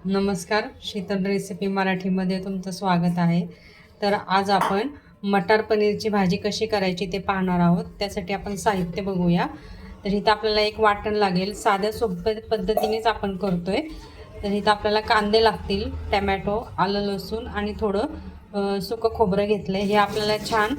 नमस्कार, शीतल रेसिपी मराठीमध्ये तुमचं स्वागत आहे. तर आज आपण मटार पनीरची भाजी कशी करायची ते पाहणार आहोत. त्यासाठी आपण साहित्य बघूया. तर इथं आपल्याला एक वाटण लागेल. साध्या सोप्या पद्धतीनेच आपण करतोय. तर इथं आपल्याला कांदे लागतील, टमॅटो, आलं लसूण आणि थोडं सुकं खोबरं घेतलं आहे. हे आपल्याला छान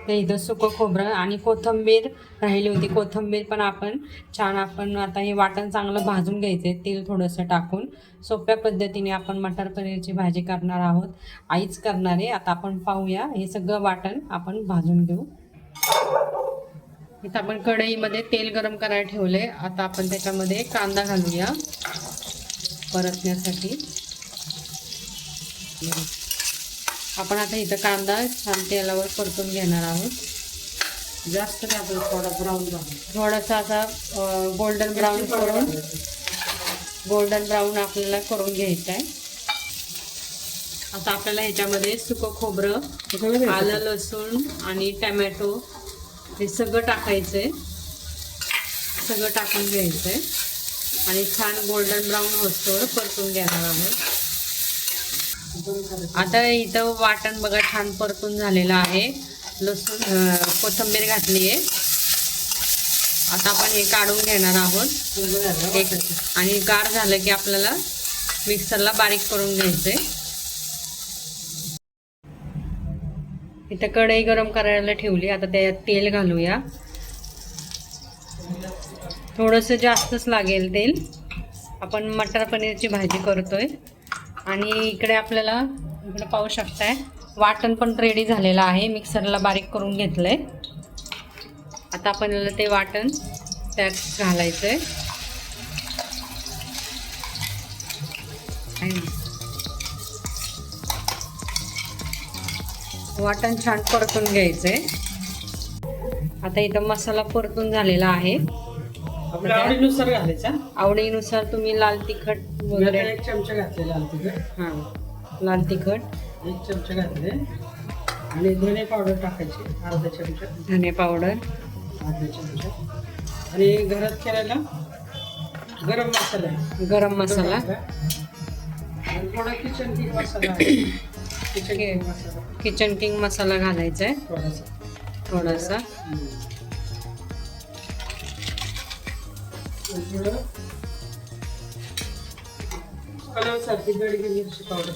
इथं सुकं खोबरं आणि कोथिंबीर राहिली होती. कोथिंबीर पण आपण आता हे वाटण चांगलं भाजून घ्यायचं आहे, तेल थोडंसं टाकून. सोप्या पद्धतीने आपण मटार पनीरची भाजी करणार आहोत. आईच करणार आहे. आता आपण पाहूया. हे सगळं वाटण आपण भाजून घेऊ. इथं आपण कढईमध्ये तेल गरम करायला ठेवले. आता आपण त्याच्यामध्ये कांदा घालूया परतण्यासाठी. आपण आता इथं कांदा छान तेलावर परतून घेणार आहोत. जास्त नाही, आपलं थोडा ब्राऊन थोडासा असा गोल्डन ब्राऊन आपल्याला करून घ्यायचा आहे. आता आपल्याला ह्याच्यामध्ये सुकं खोबरं, आलं लसूण आणि टमॅटो हे सगळं टाकायचं आहे. सगळं टाकून घ्यायचं आहे आणि छान गोल्डन ब्राऊन होतोवर परतून घेणार आहोत. आता इथं वाटण बघा छान परतून झालेलं आहे. लसूण कोथिंबीर घातली आहे. आता आपण हे काढून घेणार आहोत. आणि गार झालं की आपल्याला मिक्सरला बारीक करून घ्यायचंय. इथं कढई गरम करायला ठेवली. आता त्यात तेल घालूया. थोडंसं जास्तच लागेल तेल. आपण मटार पनीरची भाजी करतोय. आणि इकडे पाहू शकताय वाटण पण रेडी झालेलं आहे. मिक्सरला बारीक करून घेतलंय. आता आपण ते वाटण त्यात घालायचंय. वाटण छान परतून घ्यायचंय. आता इथं मसाला परतून झालेला आहे. आपल्या आवडीनुसार घालायचा. आवडीनुसार तुम्ही लाल तिखट वगैरे 1 चमचा घातले. लाल तिखट, लाल तिखट 1 चमचा घातले. आणि धने पावडर टाकायची अर्धा चमचा. धने पावडर अर्धा चमचा. आणि घरात केलेला गरम मसाला आहे. गरम मसाला आणि थोडा किचन किंग मसाला. किचन किंग मसाला घालायचा आहे थोडासा. कलरसाठी बेडगी मिरची पावडर,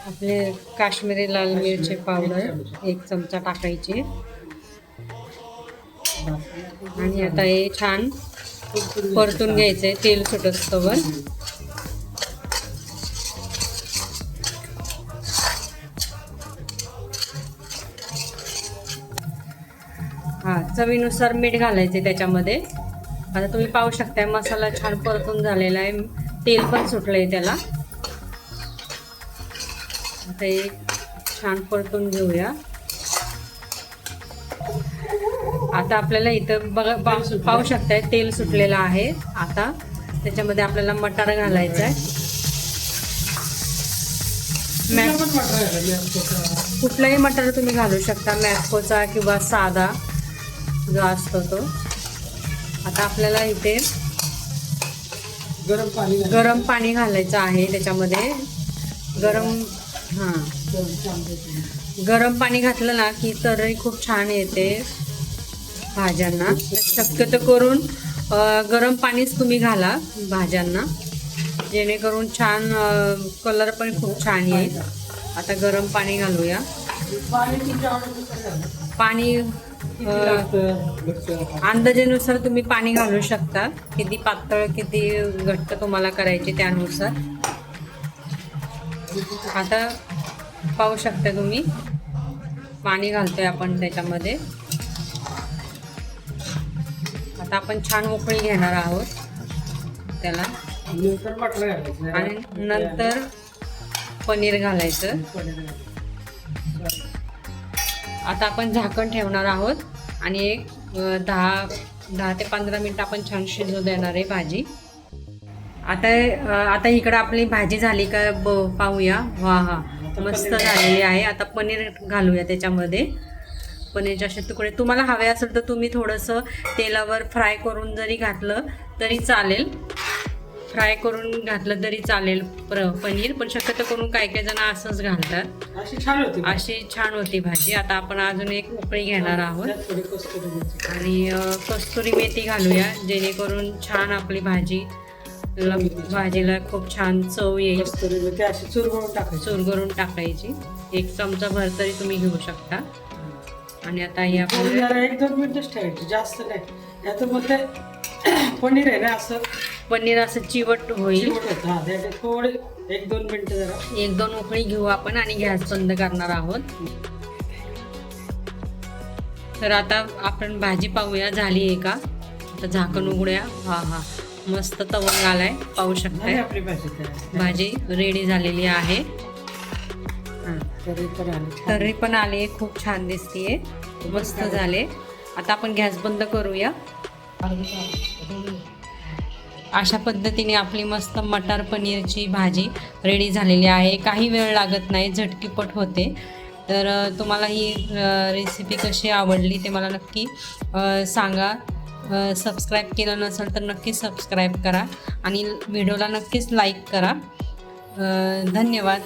आपले काश्मीरी लाल मिरची पावडर 1 चमचा टाकायची. आणि आता हे छान परतून घ्यायचंय तेल सुटस्तोवर. चवीनुसार मीठ घालायचे त्याच्यामध्ये. आता तुम्ही पाहू शकता मसाला छान परतून झालेला आहे. तेल पण सुटलंय त्याला. आता हे छान परतून घेऊया. आता आपल्याला इथं बघा पाहू शकताय तेल सुटलेलं आहे. आता त्याच्यामध्ये आपल्याला मटार घालायचा आहे. कुठलाही मटार तुम्ही घालू शकता, मॅप्कोचा किंवा साधा जो असतो तो. आता आपल्याला इथे गरम पाणी घालायचं आहे त्याच्यामध्ये. गरम पाणी घातलं ना की तर्री खूप छान येते भाज्यांना. शक्यतो करून गरम पाणीच तुम्ही घाला भाज्यांना, जेणेकरून छान कलर पण खूप छान येईल. आता गरम पाणी घालूया. पाणी अंदाजेनुसार तुम्ही पाणी घालू शकता. किती पातळ किती घट्ट तुम्हाला करायचे त्यानुसार. आता पाहू शकता तुम्ही पाणी घालतोय आपण त्याच्यामध्ये. आता आपण छान उकळी घेणार आहोत त्याला. आणि नंतर पनीर घालायचं. आता आपण झाकण ठेवणार आहोत आणि एक 10 ते 15 मिनिट आपण छान शिजू देणार आहे भाजी. आता इकडं आपली भाजी झाली का पाहूया. मस्त झालेली आहे. आता पनीर घालूया त्याच्यामध्ये. पनीरचे असे तुकडे तुम्हाला हवे असेल तर तुम्ही थोडंसं तेलावर फ्राय करून जरी घातलं तरी चालेल. फ्राय करून घातलं तरी चालेल पनीर, पण शक्यतो करून काही काही जण असंच घालतात. अशी छान होती. अशी छान होती भाजी. आता आपण अजून एक उकळी घेणार आहोत त्यात थोडी कस्तुरी मेथी. आणि कस्तुरी मेथी घालूया, जेणेकरून छान आपली भाजीला खूप छान चव येईल. कस्तुरी मेथी अशी चुरगळून टाकायची. चुरगळून टाकायची. 1 चमचा भर तरी तुम्ही घेऊ शकता. आणि आता ही आपण जरा 1-2 मिनिटच ठेवायची, जास्त नाही. यात मग ते पनीर आहे ना असं पनीर असं चिवट होईल. चिवट होतं. हा त्याचे थोडे 1-2 मिनिटं जरा 1-2 उकळी घेऊ आपण आणि गॅस बंद करणार आहोत. तर आता आपण भाजी पाहूया झाली आहे का. आता झाकण उघड्या. हा मस्त तवंग आलाय, पाहू शकताय. झाली आपली भाजी तयार. भाजी रेडी झालेली आहे. तरी पण आली छान. तर्री पण आली, खूप छान दिसतीये, मस्त झाले. आता आपण गॅस बंद करूया. अशा पद्धतीने आपली मस्त मटार पनीरची भाजी रेडी झालेली आहे. काही वेळ लागत नाही, झटकीपट होते. तर तुम्हाला ही रेसिपी कशी आवडली ते मला नक्की सांगा. सबस्क्राईब केलं नसेल तर नक्की सबस्क्राईब करा आणि व्हिडिओला नक्कीच लाईक करा. धन्यवाद.